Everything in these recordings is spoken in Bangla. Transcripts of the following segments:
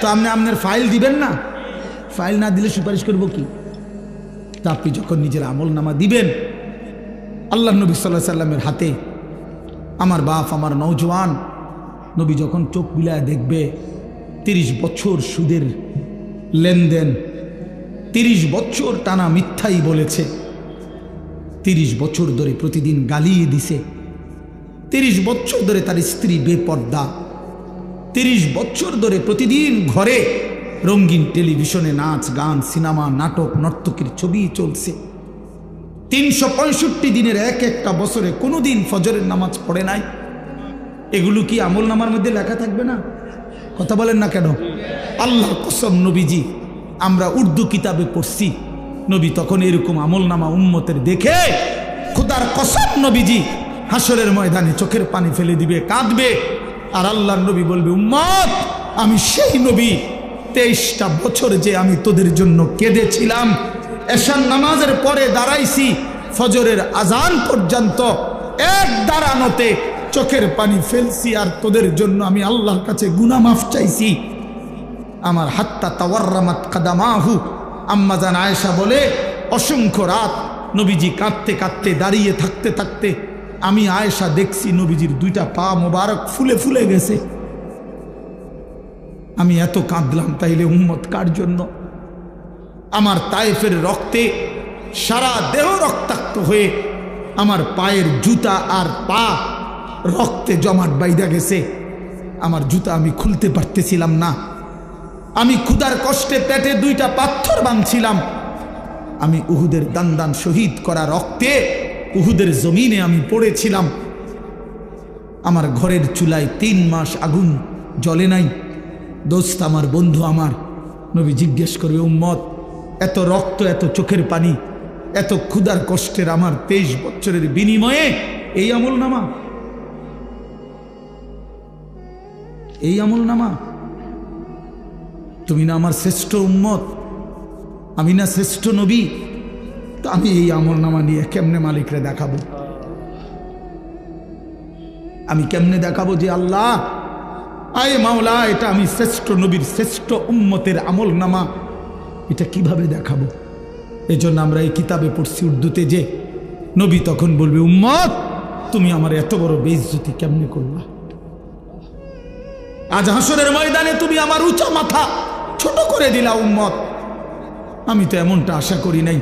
তো আপনি আপনার ফাইল দিবেন না, ফাইল না দিলে সুপারিশ করব কি? তা আপনি যখন নিজের আমল নামা দিবেন, আল্লাহ নবী সাল্লাল্লাহু আলাইহি সাল্লামের হাতে আমার বাপ আমার নওজোয়ান নবী যখন চোখ বিলায় দেখবে 30 বছর সুদের লেনদেন, 30 বছর টানা মিথ্যাই বলেছে, 30 বছর ধরে প্রতিদিন গালিয়ে দিছে, 30 বছর ধরে তার স্ত্রী বেপর্দা, 30 বছর ধরে প্রতিদিন ঘরে রঙিন টেলিভিশনে নাচ গান সিনেমা নাটক নর্তকীর ছবি চলছে, 365 দিনের এক একটা বছরে কোনোদিন ফজরের নামাজ পড়ে নাই। এগুলো কি আমল নামার মধ্যে লেখা থাকবে না? কথা বলেন না কেন? আল্লাহর কসম নবীজি, আমরা উর্দু কিতাবে পড়ছি, নবী তখন এরকম আমল নামা উম্মতের দেখে খোদার কসম নবীজি হাসরের ময়দানে চোখের পানি ফেলে দিবে, কাঁদবে, আর আল্লাহর নবী বলবে, উম্মত আমি সেই নবী, 23টা বছর যে আমি তোদের জন্য কেঁদেছিলাম, এশার নামাজের পরে দাঁড়াইছি ফজরের আজান পর্যন্ত, এক দাঁড়ানোতে চোখের পানি ফেলছি, আর তোদের জন্য আমি আল্লাহর কাছে গুনাহ মাফ চাইছি। আমার হাত্তা তাওয়াররামাত কাদামাহু, আম্মা জান আয়েশা বলে, অসংখ্য রাত নবীজি কাঁদতে কাঁদতে দাঁড়িয়ে থাকতে থাকতে আমি আয়েশা দেখছি নবীজির 2টা পা মোবারক ফুলে ফুলে গেছে। আমি এত কাঁদলাম, তাইলে উম্মত কার জন্য? আমার তায়েফের রক্তে সারা দেহ রক্তাক্ত হয়ে আমার পায়ের জুতা আর পা রক্তে জমাট বাইধা গেছে, আমার জুতা আমি খুলতে পারতেছিলাম না, আমি ক্ষুধার কষ্টে পেটে 2টা পাথর বাঁধছিলাম, আমি উহুদের দান দান শহীদ করা রক্তে উহুদের জমিনে আমি পড়েছিলাম, আমার ঘরের চুলায় 3 মাস আগুন জ্বলে নাই। দোস্ত আমার, বন্ধু আমার, নবী জিজ্ঞেস করবে, উম্মত এত রক্ত, এত চোখের পানি, এত ক্ষুধার কষ্টের আমার 23 বছরের বিনিময়ে এই আমল নামা, এই আমল নামা? তুমি না আমার শ্রেষ্ঠ উম্মত, আমি না শ্রেষ্ঠ নবী, তো আমি এই আমল নামা নিয়ে কেমনে মালিকরে দেখাবো? আমি কেমনে দেখাবো যে আল্লাহ আয় মাওলা, এটা আমি শ্রেষ্ঠ নবীর শ্রেষ্ঠ উম্মতের আমল নামা, এটা কিভাবে দেখাবো? এজন্য আমরা এই কিতাবে পড়ছি উর্দুতে যে নবী তখন বলবে, উম্মত তুমি আমার এত বড় বেইজ্জতি কেমনে করবা? আজ হাসরের ময়দানে তুমি আমার উঁচা মাথা ছোট করে দিলা উম্মত। আমি তো এমনটা আশা করি নাই,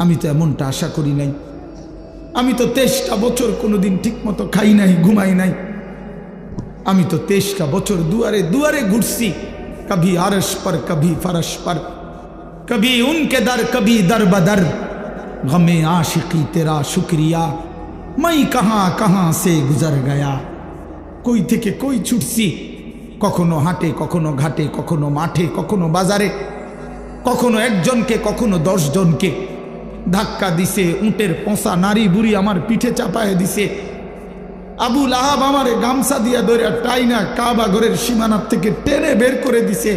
আমি তো এমনটা আশা করি নাই। আমি তো 23টা বছর কোনোদিন ঠিক মতো খাই নাই, ঘুমাই নাই। আমি তো 23টা বছর দুয়ারে দুয়ারে ঘুরছি, কবি আরশ पर कभी फरश पर, कभी उनके दर कभी दर बदर, गमे आशिकी तेरा शुक्रिया, मैं कहाँ कहाँ से गुजर गया। কই থেকে কই ছুটছি, কখনো হাটে, কখনো ঘাটে, কখনো মাঠে, কখনো বাজারে, কখনো একজনকে, কখনো 10 জনকে ধাক্কা দিছে, উটের পোঁসা নারী বুড়ি আমার পিঠে চাপায় দিছে, আবু লাহাব আমারে গামছা দিয়া ধরে টাইনা কাবা ঘরের সীমানার থেকে টেনে বের করে দিছে,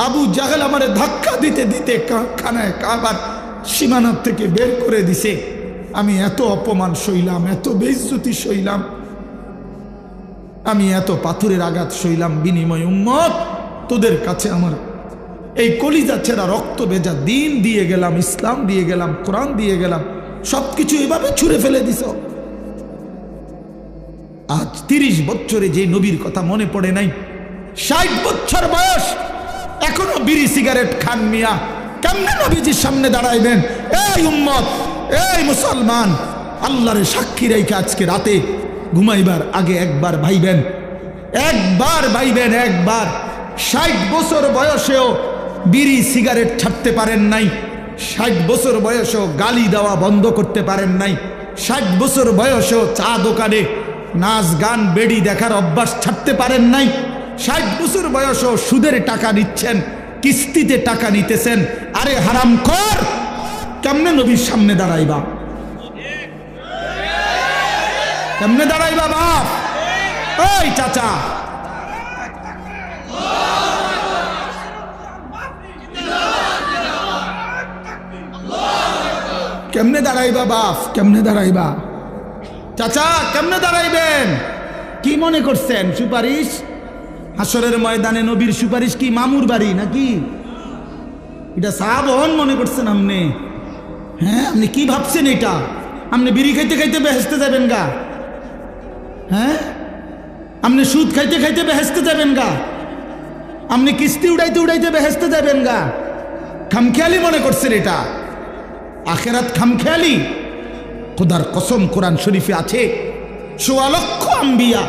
আবু জাহেল আমারে ধাক্কা দিতে দিতে খানায় কাবার সীমানার থেকে বের করে দিছে। আমি এত অপমান সইলাম, এত বেইজ্জতি সইলাম, আমি এত পাথরের আঘাত সইলাম, বিনিময় উম্মত তোদের কাছে আমার এই কলিজা ছেঁড়া রক্ত ভেজা দিন দিয়ে গেলাম, ইসলাম দিয়ে গেলাম, কোরআন দিয়ে গেলাম, সবকিছু এভাবে ছুঁড়ে ফেলে দিছ। আজ 30 বছরে যে নবীর কথা মনে পড়ে নাই, 60 বছর বয়স এখনো বিড়ি সিগারেট খান মিয়া, কেমনে নবীজির সামনে দাঁড়াইবেন? এই উম্মত, এই মুসলমান, আল্লাহরে সাক্ষী রেখে আজকে রাতে ঘুমাইবার আগে একবার ভাইবেন, একবার ভাইবেন, একবার। 60 বছর বয়সেও বিড়ি সিগারেট ছাড়তে পারেন নাই, 60 বছর বয়সেও গালি দেওয়া বন্ধ করতে পারেন নাই, 60 বছর বয়সেও চা দোকানে নাচ গান বেড়ি দেখার অভ্যাস ছাড়তে পারেন নাই, 60 বছর বয়সেও সুদের টাকা নিচ্ছেন, কিস্তিতে টাকা নিতেছেন। আরে হারামখোর, কেমনে নবীর সামনে দাঁড়াইবা? কেমনে দাঁড়াইবা বাপ? ওই চাচা, কেমনে দাঁড়াইবা বাপ? কেমনে দাঁড়াইবা? চাচা কেমনে দাঁড়াইবেন? কি মনে করছেন সুপারিশ? হাসরের ময়দানে নবীর সুপারিশ কি মামুর বাড়ি নাকি? এটা সাহাবন মনে করছেন আপনি? হ্যাঁ, আপনি কি ভাবছেন এটা? আপনি বিড়ি খাইতে খাইতে বেহেশতে যাবেন গা? হ্যাঁ, আপনি সুদ খাইতে খাইতে বেহেশতে যাবেন গা? আপনি কিস্তি উড়াইতে উড়াইতে বেহেশতে যাবেন গা? খামখেয়ালি মনে করছেন এটা? আখেরাত খামখেয়ালি? খোদার কসম, কোরআন শরীফে আছে ১৬ লক্ষ আম্বিয়া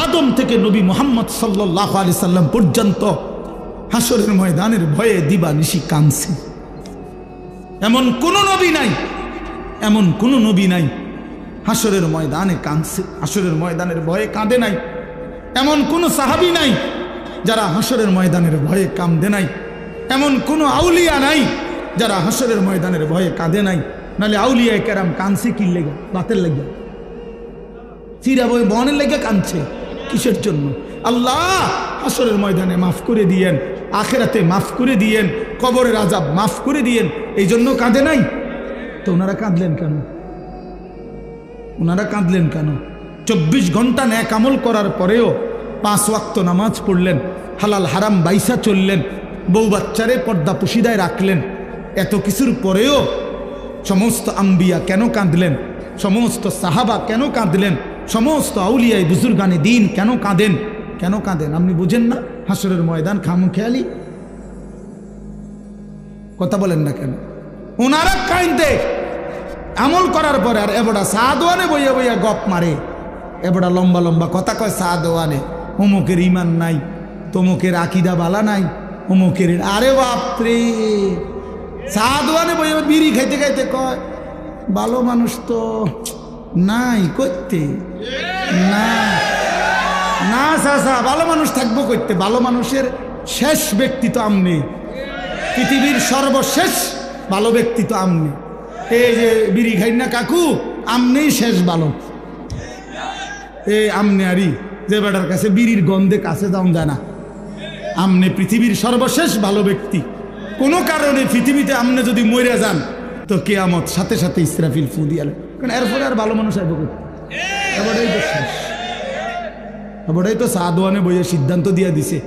আদম থেকে নবী মুহাম্মদ সাল্লাল্লাহু আলাইহি সাল্লাম পর্যন্ত হাসরের ময়দানের ভয়ে দিবানিশি কাঁদছে। এমন কোন নবী নাই, এমন কোন নবী নাই হাসরের ময়দানে কাঁদছে, হাসরের ময়দানের ভয়ে কাঁদে নাই। এমন কোন সাহাবী নাই যারা হাসরের ময়দানের ভয়ে কাঁদে নাই। এমন কোন আউলিয়া নাই যারা হাসরের ময়দানের ভয়ে কাঁদে নাই। নাহলে আউলিয়া কেরাম কাঁদছে কি লেগে? বাতের লেগে, চিরা বই বনের লেগে কাঁদছে কিসের জন্য? আল্লাহ হাসরের ময়দানে মাফ করে দিয়েন, আখেরাতে মাফ করে দিয়েন, কবরের আযাব মাফ করে দিয়েন, এই জন্য কাঁদে নাই। তো ওনারা কাঁদলেন কেন? ওনারা কাঁদলেন কেন? 24 ঘন্টা নেক আমল করার পরেও 5 ওয়াক্ত নামাজ পড়লেন, হালাল হারাম বাইসা চললেন, বউ বাচ্চারে পর্দা পুশিদায় রাখলেন। এত কিছুর পরেও সমস্ত আম্বিয়া কেন কাঁদলেন? সমস্ত সাহাবা কেন কাঁদলেন? সমস্ত আউলিয়াই বুজুর্গানে দিন কেন কাঁদেন? কেন কাঁদেন আপনি বুঝেন না? হাসরের ময়দান খামখেয়ালি? কথা বলেন না কেন? ওনারা কাঁদে আমল করার পরে, আর এবড়া সাদওয়ানে বইয়া বইয়া গপ মারে, এবড়া লম্বা লম্বা কথা কয় সাদওয়ানে, অমুকের ইমান নাই, তমুকের আকিদা বালা নাই, অমুকের। আরে বাপরে, সাদওয়ানে বইয়া বিড়ি খাইতে খাইতে কয় ভালো মানুষ তো নাই করতে না। না চাচা, ভালো মানুষ থাকবো করতে? ভালো মানুষের শেষ ব্যক্তি তো আমনে, পৃথিবীর সর্বশেষ ভালো ব্যক্তি তো আমনে। এই যে বিড়ি খাই না কাকু, আমনেই শেষ ভালো। এই আমনে আরি যে বেটার কাছে বিড়ির গন্ধে কাছে যাও যায় না, আমনে পৃথিবীর সর্বশেষ ভালো ব্যক্তি। কোনো কারণে পৃথিবীতে আমনে যদি মরে যান তো কিয়ামত সাথে সাথে ইসরাফিল ফু দিয়ালে, কারণ এরপরে আর ভালো মানুষ আইব করতে। এবারেই তো শেষ, এবারেই তো সাদওয়ানে বইয়ে সিদ্ধান্ত দিয়ে দিছে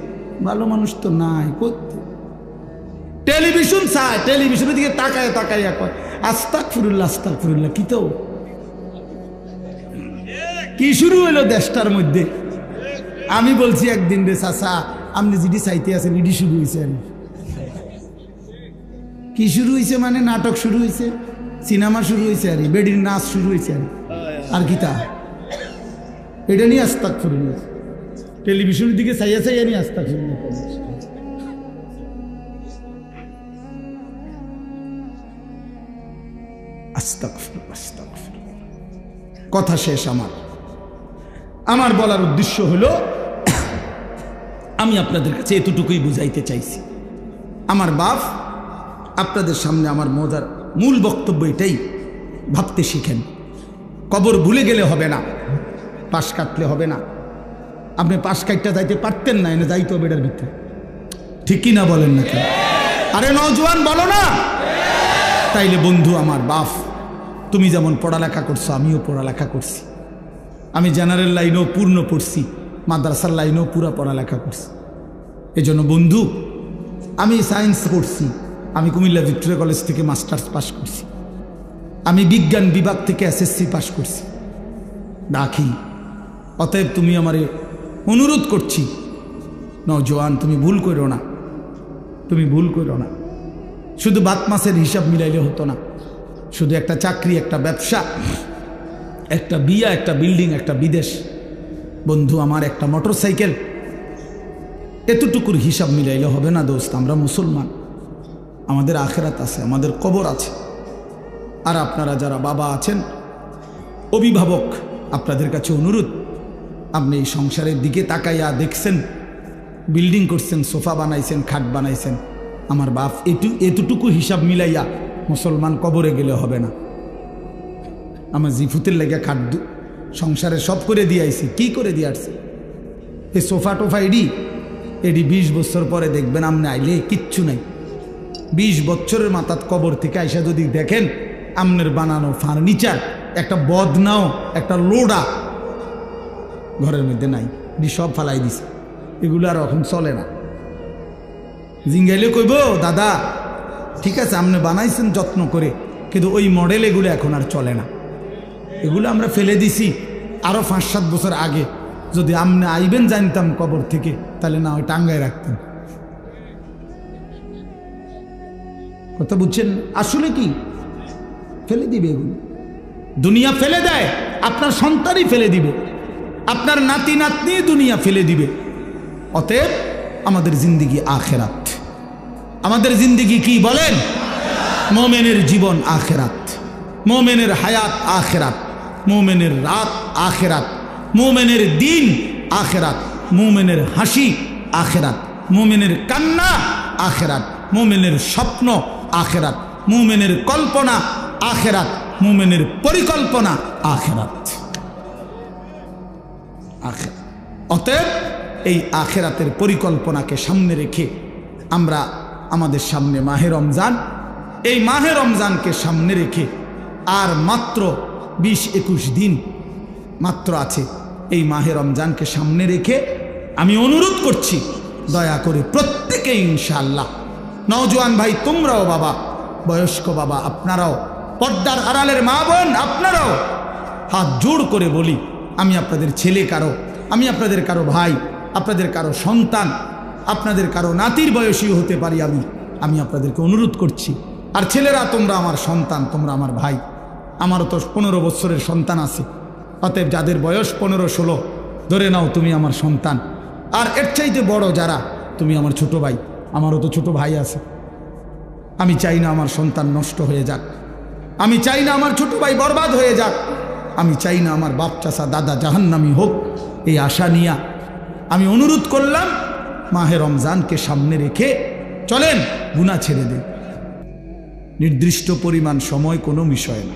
ভালো মানুষ তো নাই করতে। টেলিভিশন চায়, টেলিভিশনের দিকে তাকায় তাকাইয়া কয় আস্তাগফিরুল্লাহ আস্তাগফিরুল্লাহ। কি তো কি শুরু হইলো দেশটার মধ্যে? আমি বলছি একদিন রে চাচা, আপনি যেটি চাইতে আছেন এটি শুরু হয়েছে। কি শুরু হয়েছে মানে? নাটক শুরু হয়েছে, সিনেমা শুরু হয়েছে, আর বেডির নাচ শুরু হয়েছে, আর কি তা? এটা নিয়ে আস্তাগফিরুল্লাহ, টেলিভিশনের দিকে চাইয়া চাইয়া নিয়ে আস্তাগফিরুল্লাহ। আস্তাগফিরুল্লাহ আস্তাগফিরুল্লাহ। কথা শেষ। আমার বলার উদ্দেশ্য হলো, আমি আপনাদের কাছে এতটুকুই বুঝাইতে চাইছি। আমার বাপ আপনাদের সামনে আমার মজার মূল বক্তব্য এটাই, ভাবতে শিখেন। কবর ভুলে গেলে হবে না, পাশ কাটলে হবে না। আপনি পাশ কাটতে যাইতে পারতেন না, এনে যাইতে হবে এটার ভিতরে, ঠিক কি না বলেন না কেন? আরে নওজোয়ান বলো না? তাইলে বন্ধু আমার বাপ, তুমি যেমন পড়ালেখা করছো আমিও পড়ালেখা করছি। আমি জেনারেল লাইনেও পূর্ণ পড়ছি, মাদ্রাসার লাইনেও পুরা পড়ালেখা করছি। এজন্য বন্ধু, আমি সায়েন্স পড়ছি, আমি কুমিল্লা ভিক্টোরিয়া কলেজ থেকে মাস্টার্স পাস করছি, আমি বিজ্ঞান বিভাগ থেকে এসএসসি পাস করছি, দাখিল। অতএব তুমি আমারে অনুরোধ করছি, নওজোয়ান তুমি ভুল করো না, তুমি ভুল করো না। শুধু বাত মাসের হিসাব মিলাইলে হতো না, শুধু একটা চাকরি, একটা ব্যবসা, একটা বিয়া, একটা বিল্ডিং, একটা বিদেশ, বন্ধু আমার একটা মোটরসাইকেল, এতটুকুর হিসাব মিলাইলে হবে না দোস্ত। আমরা মুসলমান, আমাদের আখেরাত আছে, আমাদের কবর আছে। আর আপনারা যারা বাবা আছেন, অভিভাবক, আপনাদের কাছে অনুরোধ, আপনি এই সংসারের দিকে তাকাইয়া দেখছেন, বিল্ডিং করছেন, সোফা বানাইছেন, খাট বানাইছেন, আমার বাপ এতটুকু হিসাব মিলাইয়া মুসলমান কবরে গেলে হবে না। আমার জিফুতের লেগে খাট সংসারে সব করে দিয়ে আইছি। কি করে দিয়ে আসছে? এই সোফা টোফা এডি 20 বছর পরে দেখবেন আপনি আইলে কিচ্ছু নাই। 20 বছরের মাথাত কবর থেকে আইসা যদি দেখেন আমনের বানানো ফার্নিচার, একটা বদনাও, একটা লোডা ঘরের মধ্যে নাই, সব ফালাই দিছে। এগুলো আর এখন চলে না। জিঙ্গাইলে কইব দাদা ঠিক আছে আপনি বানাইছেন যত্ন করে, কিন্তু ওই মডেল এগুলো এখন আর চলে না। এগুলো আমরা ফেলে দিছি আরও 5-7 বছর আগে। যদি আপনি আইবেন জানতাম কবর থেকে, তাহলে না ওই টাঙ্গায় রাখতেন। কথা বুঝছেন? আসলে কি ফেলে দিবে এগুলো, দুনিয়া ফেলে দেয়, আপনার সন্তানই ফেলে দিবে, আপনার নাতি নাতনি দুনিয়া ফেলে দিবে। অতএব আমাদের জিন্দিগি আখেরাত। আমাদের জিন্দিগি কি বলেন? মোমেনের জীবন আখেরাত, মোমেনের হায়াত আখেরাত, মোমেনের রাত আখেরাত, মোমেনের দিন আখেরাত, মোমেনের হাসি আখেরাত, মোমেনের কান্না আখেরাত, মোমেনের স্বপ্ন আখেরাত, মোমেনের কল্পনা আখেরাত, মোমেনের পরিকল্পনা আখেরাত। আখেরাত। অতএব এই আখেরাতের পরিকল্পনাকে সামনে রেখে আমরা আমাদের সামনে মাহে রমজান, এই মাহে রমজানকে সামনে রেখে আর মাত্র 20-21 দিন মাত্র আছে। এই মাহে রমজানকে সামনে রেখে আমি অনুরোধ করছি, দয়া করে প্রত্যেকে ইনশাআল্লাহ, নওজোয়ান ভাই তোমরাও, বাবা বয়স্ক বাবা আপনারাও, পর্দার আড়ালের মা বোন আপনারাও, হাত জোড় করে বলি, আমি আপনাদের ছেলে কারো, আমি আপনাদের কারো ভাই, আপনাদের কারো সন্তান, আপনাদের কারো নাতির বয়সীও হতে পারি আমি আপনাদেরকে অনুরোধ করছি। আর ছেলেরা তোমরা আমার সন্তান, তোমরা আমার ভাই। আমারও তো 15 বছরের সন্তান আছে। অতএব যাদের বয়স 15-16 ধরে নাও তুমি আমার সন্তান। আর এর চাইতে বড় যারা, তুমি আমার ছোট ভাই। আমারও তো ছোট ভাই আছে। আমি চাই না আমার সন্তান নষ্ট হয়ে যাক, আমি চাই না আমার ছোট ভাই বরবাদ হয়ে যাক, আমি চাই না আমার বাপ চাচা দাদা জাহান্নামী হোক। এই আশা নিয়ে আমি অনুরোধ করলাম, মাহে রমজানকে সামনে রেখে চলেন গুনাহ ছেড়ে দেন। নির্দিষ্ট পরিমাণ সময় কোনো বিষয় না।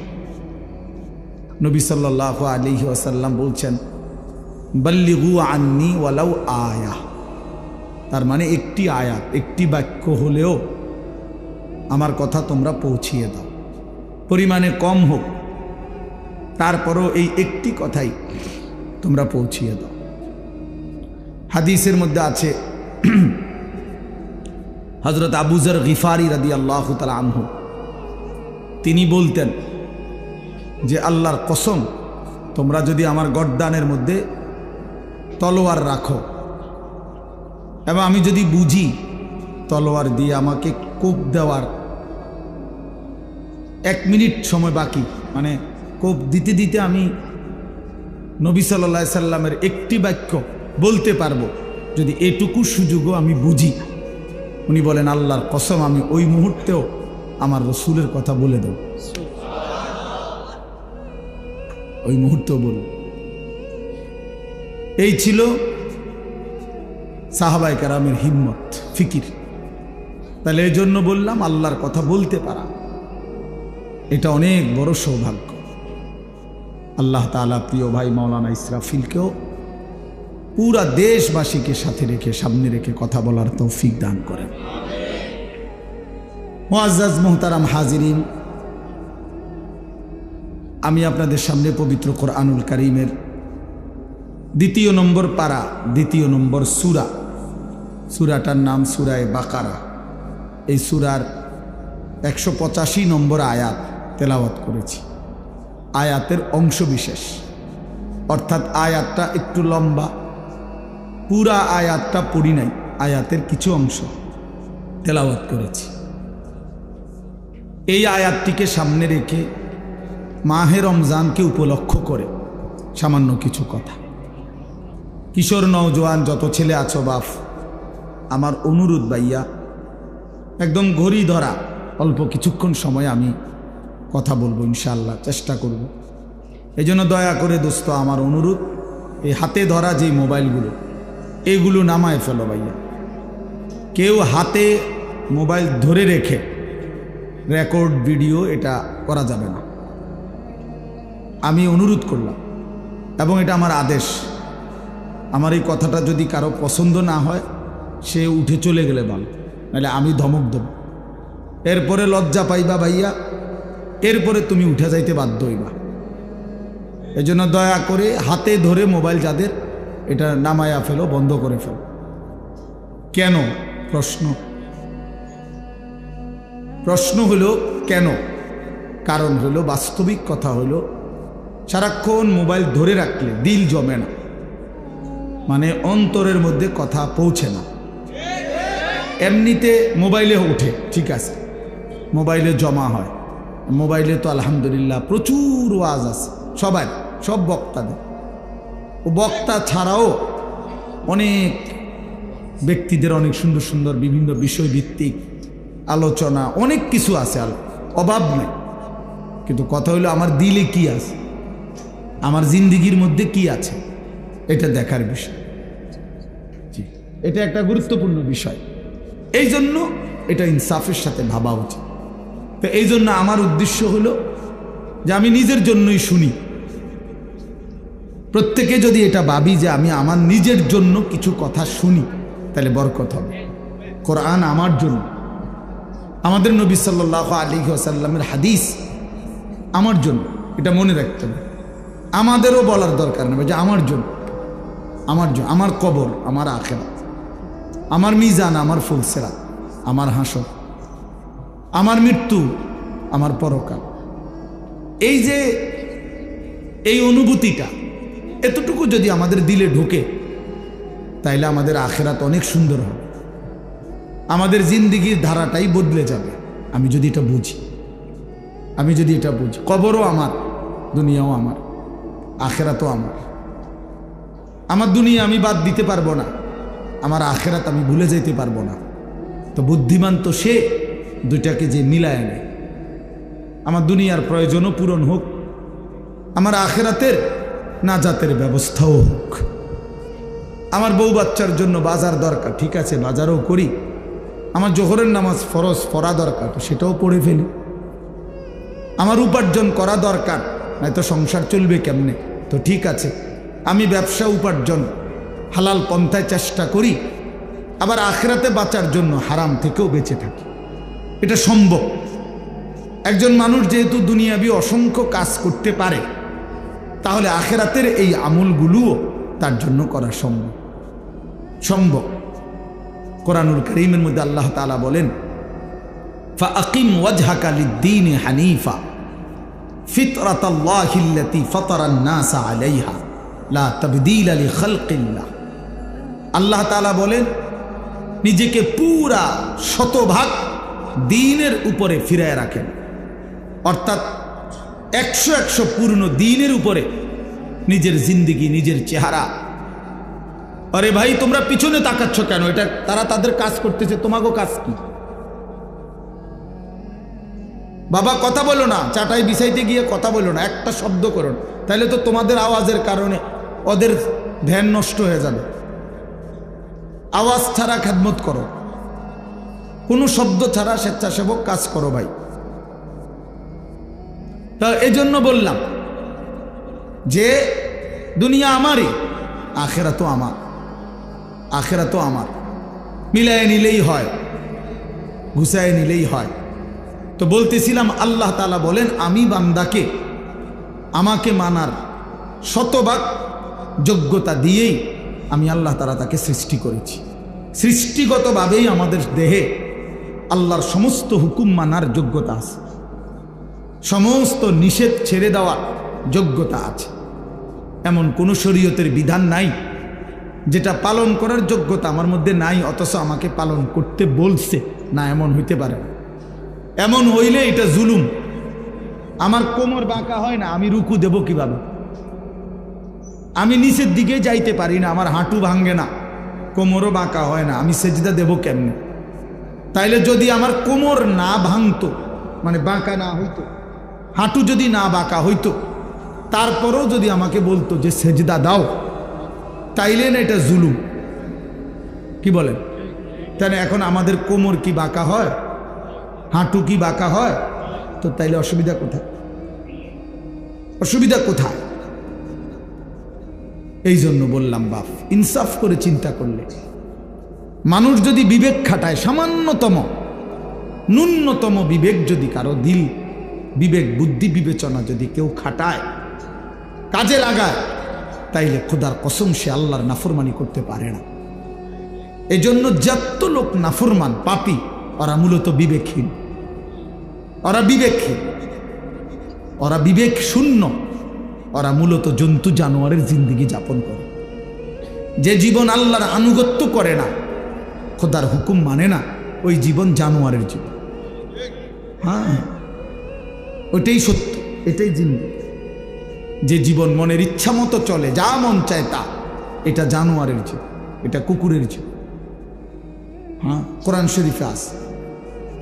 নবী সাল্লাল্লাহু আলাইহি ওয়াসাল্লাম বলছেন, বাল্লিগু আন্নি ওয়ালাউ আয়া। তার মানে একটি আয়াত, একটি বাক্য হলেও আমার কথা তোমরা পৌঁছিয়ে দাও, পরিমাণে কম হোক, তারপরও এই একটি কথাই তোমরা পৌঁছিয়ে দাও। হাদিসের মধ্যে আছে, হযরত আবু যর গিফারি রাদিয়াল্লাহু তাআলা আনহু তিনি বলতেন যে আল্লাহর কসম, তোমরা যদি আমার গর্দানের মধ্যে তলোয়ার রাখো এবং আমি যদি বুঝি তলোয়ার দিয়ে আমাকে কোপ দেওয়ার 1 মিনিট সময় বাকি, মানে কোপ দিতে দিতে আমি নবী সাল্লাল্লাহু আলাইহি সাল্লামের একটি বাক্য বলতে পারবো, যদি এটুকু সুযোগও আমি বুঝি, উনি বলেন আল্লাহর কসম আমি ওই মুহূর্তেও আমার রসুলের কথা বলে দেব, ওই মুহূর্তেও বলব। এই ছিল সাহাবায়ে কেরামের হিম্মত, ফিকির। তাহলে এই জন্য বললাম, আল্লাহর কথা বলতে পারা এটা অনেক বড় সৌভাগ্য। আল্লাহ তাআলা প্রিয় ভাই মাওলানা ইসরাফিলকেও পুরা দেশবাসীকে সাথে রেখে সামনে রেখে কথা বলার তৌফিক দান করেন। মুআজ্জাজ মুহতারাম হাজিরিন, আমি আপনাদের সামনে পবিত্র কোরআনুল কারীমের 2 নম্বর পারা, 2 নম্বর সূরা, সূরাটার নাম সূরায়ে বাকারা। এই সূরার 185 নম্বর আয়াত তেলাওয়াত করেছি। আয়াতের অংশ বিশেষ, অর্থাৎ আয়াতটা একটু লম্বা, পুরা আয়াতটা পড়ি নাই, আয়াতের কিছু অংশ তেলাওয়াত করেছি। এই আয়াতটিকে সামনে রেখে মাহে রমজানকে উপলক্ষ করে সামান্য কিছু কথা। কিশোর নওজোয়ান যত ছেলে আছো বাপ, আমার অনুরোধ ভাইয়া, একদম ঘড়ি ধরা অল্প কিছুক্ষণ সময় আমি কথা বলবো ইনশাআল্লাহ, চেষ্টা করব। এই জন্য দয়া করে দোস্ত আমার অনুরোধ, এই হাতে ধরা যে মোবাইলগুলো, এগুলো নামায় ফেলো ভাইয়া। কেউ হাতে মোবাইল ধরে রেখে রেকর্ড ভিডিও এটা করা যাবে না, আমি অনুরোধ করলাম, এবং এটা আমার আদেশ। আমার এই কথাটা যদি কারো পছন্দ না হয়, সে উঠে চলে গেলে ভালো, নাহলে আমি ধমক দেব। এরপরে লজ্জা পাইবা ভাইয়া, এরপরে তুমি উঠে যাইতে বাধ্য হইবা। এজন্য দয়া করে হাতে ধরে মোবাইল যাদের, এটা নামায়া ফেলো, বন্ধ করে ফেলো। কেন? প্রশ্ন হলো কেন? কারণ হলো, বাস্তবিক কথা হলো, সারাক্ষণ মোবাইল ধরে রাখলে দিল জমে না, মানে অন্তরের মধ্যে কথা পৌঁছে না। এমনিতে মোবাইলে ওঠে, ঠিক আছে, মোবাইলে জমা হয়, মোবাইলে তো আলহামদুলিল্লাহ প্রচুর ওয়াজ আছে, সব বক্তাদের। ও বক্তা ছাড়াও অনেক ব্যক্তিদের অনেক সুন্দর সুন্দর বিভিন্ন বিষয়ভিত্তিক আলোচনা, অনেক কিছু আছে, অভাব নেই। কিন্তু কথা হলো, আমার দিলে কি আছে, আমার জিন্দিগির মধ্যে কি আছে, এটা দেখার বিষয়। এটা একটা গুরুত্বপূর্ণ বিষয়। এই জন্য এটা ইনসাফের সাথে ভাবা উচিত। তো এই জন্য আমার উদ্দেশ্য হলো যে আমি নিজের জন্যই শুনি। প্রত্যেকে যদি এটা ভাবি যে আমি আমার নিজের জন্য কিছু কথা শুনি, তাহলে বরকত হবে। কোরআন আমার জন্য, আমাদের নবী সাল্লাল্লাহু আলাইহি ওয়াসাল্লামের হাদিস আমার জন্য, এটা মনে রাখতে হবে। আমাদেরও বলার দরকার নেই যে আমার জন্য, আমার কবর, আমার আখিরাত, আমার মিজান, আমার ফুলসিরাত, আমার হাসর, আমার মৃত্যু, আমার পরকাল। এই যে এই অনুভূতিটা এতটুকু যদি আমাদের দিলে ঢোকে, তাইলে আমাদের আখিরাত অনেক সুন্দর হবে, আমাদের জিন্দিগির ধারাটাই বদলে যাবে। আমি যদি এটা বুঝি, কবরও আমার, দুনিয়াও আমার, আখিরাতও আমার। আমার দুনিয়া আমি বাদ দিতে পারবো না, আমার আখিরাত আমি ভুলে যেতে পারবো না। তো বুদ্ধিমান তো সে দুইটাকে যে মিলায় নেয়। আমার দুনিয়ার প্রয়োজনও পূরণ হোক, আমার আখিরাতের নাজাতের ব্যবস্থাও হোক। আমার বউ বাচ্চার জন্য বাজার দরকার, ঠিক আছে, বাজারও করি। আমার জোহরের নামাজ ফরজ পড়া দরকার, তো সেটাও পড়ে ফেলি। আমার উপার্জন করা দরকার, নয়তো সংসার চলবে কেমনে, তো ঠিক আছে, আমি ব্যবসা উপার্জন হালাল পন্থায় চেষ্টা করি। আবার আখিরাতে বাঁচার জন্য হারাম থেকেও বেঁচে থাকি। এটা সম্ভব। একজন মানুষ যেহেতু দুনিয়াবি অসংখ্য কাজ করতে পারে, তাহলে আখিরাতের এই আমলগুলোও তার জন্য করা সম্ভব। কোরআনুল কারীমের মধ্যে আল্লাহ তাআলা বলেন, ফাআকিম ওয়াজহাকা লিদ-দীন হানিফা ফিতরাতাল্লাহিল্লাতী ফাতারান নাসা আলাইহা লা তাবদীলা লিখালকিল্লাহ। আল্লাহ তাআলা বলেন, নিজেকে পুরা শতভাগ দ্বীনের উপরে ফিরায় রাখেন, অর্থাৎ 100 পূর্ণ দ্বীনের উপরে নিজের জিন্দিগি, নিজের চেহারা। আরে ভাই, তোমরা পিছনে তাকাচ্ছ কেন? এটা তারা তাদের কাজ করতেছে, তোমাকেও কাজ কি? বাবা কথা বলো না, চাটাই বিছাইতে গিয়ে কথা বলো না, একটা শব্দ করো না, তাহলে তো তোমাদের আওয়াজের কারণে ওদের ধ্যান নষ্ট হয়ে যাবে। আওয়াজ ছাড়া খেদমত করো, কোনো শব্দ ছাড়া স্বেচ্ছাসেবক কাজ করো ভাই। তা এজন্য বললাম যে দুনিয়া আমারই, আখিরাতও আমার, মিলায় নিলেই হয়, ঘুষায় নিলেই হয়। তো বলতেছিলাম, আল্লাহ তাআলা বলেন, আমি বান্দাকে আমাকে মানার শতভাগ যোগ্যতা দিয়েই আমি আল্লাহ তাআলা তাকে সৃষ্টি করেছি। সৃষ্টিগতভাবেই আমাদের দেহে আল্লাহর সমস্ত হুকুম মানার যোগ্যতা আছে, সমস্ত নিষেধ ছেড়ে দেওয়ার যোগ্যতা আছে। এমন কোনো শরীয়তের বিধান নাই যেটা পালন করার যোগ্যতা আমার মধ্যে নাই, অথচ আমাকে পালন করতে বলছে না, এমন হইতে পারে না। এমন হইলে এটা জুলুম। আমার কোমর বাঁকা হয় না, আমি রুকু দেব কিভাবে? আমি নিচের দিকে যাইতে পারি না, আমার হাঁটু ভাঙ্গে না, কোমরও বাঁকা হয় না, আমি সেজদা দেব কেমনে? তাইলে যদি আমার কোমর না ভাঙতো, মানে বাঁকা না হইতো, হাঁটু যদি না বাঁকা হইতো, তারপরেও যদি আমাকে বলতো যে সেজদা দাও, তাইলে না এটা জুলুম? কি বলেন? তাহলে এখন আমাদের কোমর কি বাঁকা হয়, হাঁটু কি বাঁকা হয়? তো তাইলে অসুবিধা কোথায়? এই জন্য বললাম, বাপ, ইনসাফ করে চিন্তা করলে মানুষ যদি বিবেক খাটায়, সামান্যতম ন্যূনতম বিবেক যদি কারো দিল, বিবেক বুদ্ধি বিবেচনা যদি কেউ খাটায়, কাজে লাগায়, তাইলে খোদার কসম সে আল্লাহর নাফরমানি করতে পারে না। এজন্য যত লোক নাফরমান পাপী ওরা মূলত বিবেকহীন, ওরা বিবেকহীন, ওরা বিবেক শূন্য, ওরা মূলত জন্তু জানোয়ারের জিন্দেগি যাপন করে। যে জীবন আল্লাহর আনুগত্য করে না, খোদার হুকুম মানে না, ওই জীবন জানোয়ারের জীবন। হ্যাঁ, ওইটাই সত্য, এটাই জিন্দেগি। যে জীবন মনের ইচ্ছা মতো চলে, যা মন চায় তা, এটা জানোয়ারের জীবন, এটা কুকুরের জীবন। হ্যাঁ, কোরআন শরীফে আছে,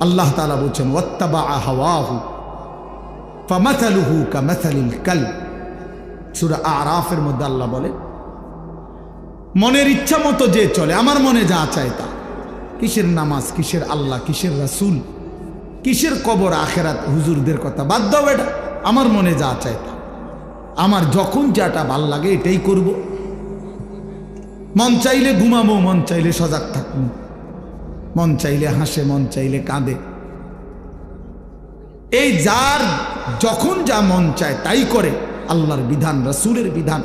আল্লাহ তাআলা বলছেন ওয়াত্তাবা হাওয়াহু ফামাথালুহু কামাথালিল কালব। সূরা আরাফের মধ্যে আল্লাহ বলে, মনের ইচ্ছা মতো যে চলে, আমার মনে যা চায় তা, কিসের নামাজ, কিসের আল্লাহ, কিসের রাসূল, কিসের কবর আখেরাত, হুজুরদের কথা বাদ দাও, এটা আমার মনে যা চায় তা, আমার যখন যেটা ভাল লাগে এটাই করব। মন চাইলে ঘুমাবো, মন চাইলে সজাগ থাকবো, মন চাইলে হাসে, মন চাইলে কাঁদে। এই যার যখন যা মন চায় তাই করে। আল্লাহর বিধান, রাসূলের বিধান,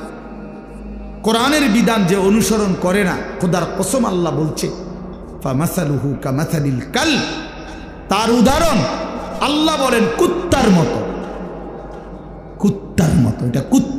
কোরআনের বিধান যে অনুসরণ করে না, খোদার কসম আল্লাহ বলছে ফামাসালুহু কামাসালিল কালব, তার উদাহরণ আল্লাহ বলেন কুত্তার মতো। কুত্তার মতো, এটা কুত্তা